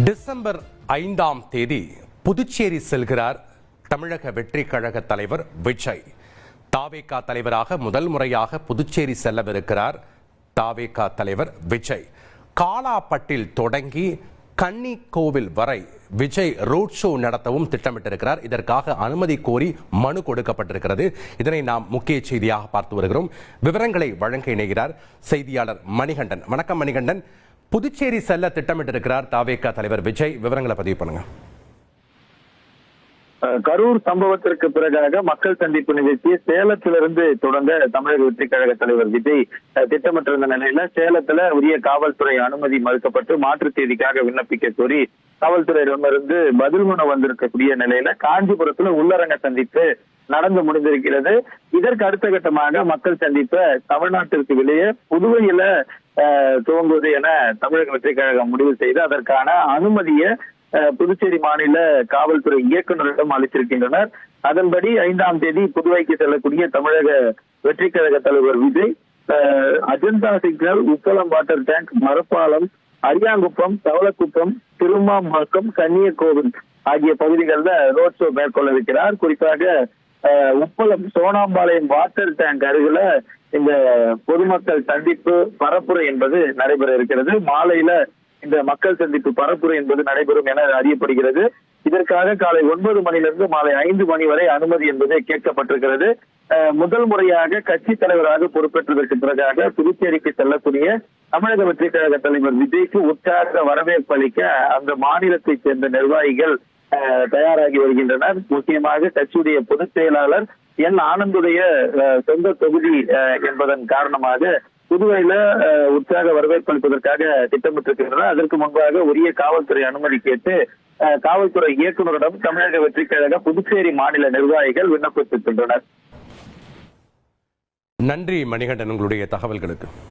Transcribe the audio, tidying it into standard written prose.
December 5ஆம் தேதி புதுச்சேரி செல்கிறார் தமிழக வெற்றி கழக தலைவர் விஜய். தாவேகா தலைவராக முதல் முறையாக புதுச்சேரி செல்லவிருக்கிறார் தாவேகா தலைவர் விஜய். காலாப்பட்டில் தொடங்கி கன்னிக்கோவில் வரை விஜய் ரோட் ஷோ நடத்தவும் திட்டமிட்டிருக்கிறார். இதற்காக அனுமதி கோரி மனு கொடுக்கப்பட்டிருக்கிறது. இதனை நாம் முக்கிய செய்தியாக பார்த்து வருகிறோம். விவரங்களை வழங்க இணைகிறார் செய்தியாளர் மணிகண்டன். வணக்கம் மணிகண்டன். புதுச்சேரி செல்ல திட்டமிட்டிருக்கிறார் தாவேகா தலைவர் விஜய். விவரங்களை பதிவு பண்ணுங்க. கரூர் சம்பவத்திற்கு பிறகாக மக்கள் சந்திப்பு நிகழ்ச்சியை சேலத்திலிருந்து தொடங்க தமிழக வெற்றி கழக தலைவர் விஜய் திட்டமிட்டிருந்த நிலையில சேலத்துல உரிய காவல்துறை அனுமதி மறுக்கப்பட்டு மாற்று தேதிக்காக விண்ணப்பிக்க கோரி காவல்துறையிடமிருந்து பதில் மனு வந்திருக்கக்கூடிய நிலையில காஞ்சிபுரத்துல உள்ளரங்க சந்திப்பு நடந்து முடிந்திருக்கிறது. இதற்கு அடுத்த கட்டமாக மக்கள் சந்திப்பை தமிழ்நாட்டிற்கு வெளியே புதுவையில துவங்குவது என தமிழக வெற்றி கழகம் முடிவு செய்து அதற்கான அனுமதியை புதுச்சேரி மாநில காவல்துறை இயக்குநரிடம் அளித்திருக்கின்றனர். அதன்படி 5ஆம் தேதி புதுவைக்கு செல்லக்கூடிய தமிழக வெற்றி கழக தலைவர் விஜய் அஜந்தா சிக்னல், உப்பளம் வாட்டர் டேங்க், மரப்பாலம், அரியாங்குப்பம், தவளக்குப்பம், திருமாம்பாக்கம், கன்னியக்கோவில் ஆகிய பகுதிகளில் ரோட் ஷோ மேற்கொள்ளவிருக்கிறார். குறிப்பாக உப்பளம் சோனாம்பாளையம் வாட்டர் டேங்க் அருகில இந்த பொதுமக்கள் சந்திப்பு பரப்புரை என்பது நடைபெற இருக்கிறது. மாலையில இந்த மக்கள் சந்திப்பு பரப்புரை என்பது நடைபெறும் என அறியப்படுகிறது. இதற்காக காலை 9 மணியிலிருந்து மாலை 5 மணி வரை அனுமதி என்பது கேட்கப்பட்டிருக்கிறது. முதல் முறையாக கட்சி தலைவராக பொறுப்பேற்றதற்கு பிறகாக புதுச்சேரிக்கு செல்லக்கூடிய தமிழக வெற்றி கழக தலைவர் விஜய்க்கு உற்சாக வரவேற்பு அளிக்க அந்த மாநிலத்தை சேர்ந்த நிர்வாகிகள் தயாராகி வருகின்றனர். முக்கியமாக கட்சியுடைய பொதுச் செயலாளர் என் ஆனந்துடைய சொந்த தொகுதி என்பதன் காரணமாக புதுவையில உற்சாக வரவேற்பு அளிப்பதற்காக திட்டமிட்டிருக்கின்றனர். அதற்கு முன்பாக உரிய காவல்துறை அனுமதி கேட்டு காவல்துறை இயக்குநரிடம் தமிழக வெற்றி கழக புதுச்சேரி மாநில நிர்வாகிகள் விண்ணப்பித்திருக்கின்றனர். நன்றி மணிகண்டன், உங்களுடைய தகவல்களுக்கு.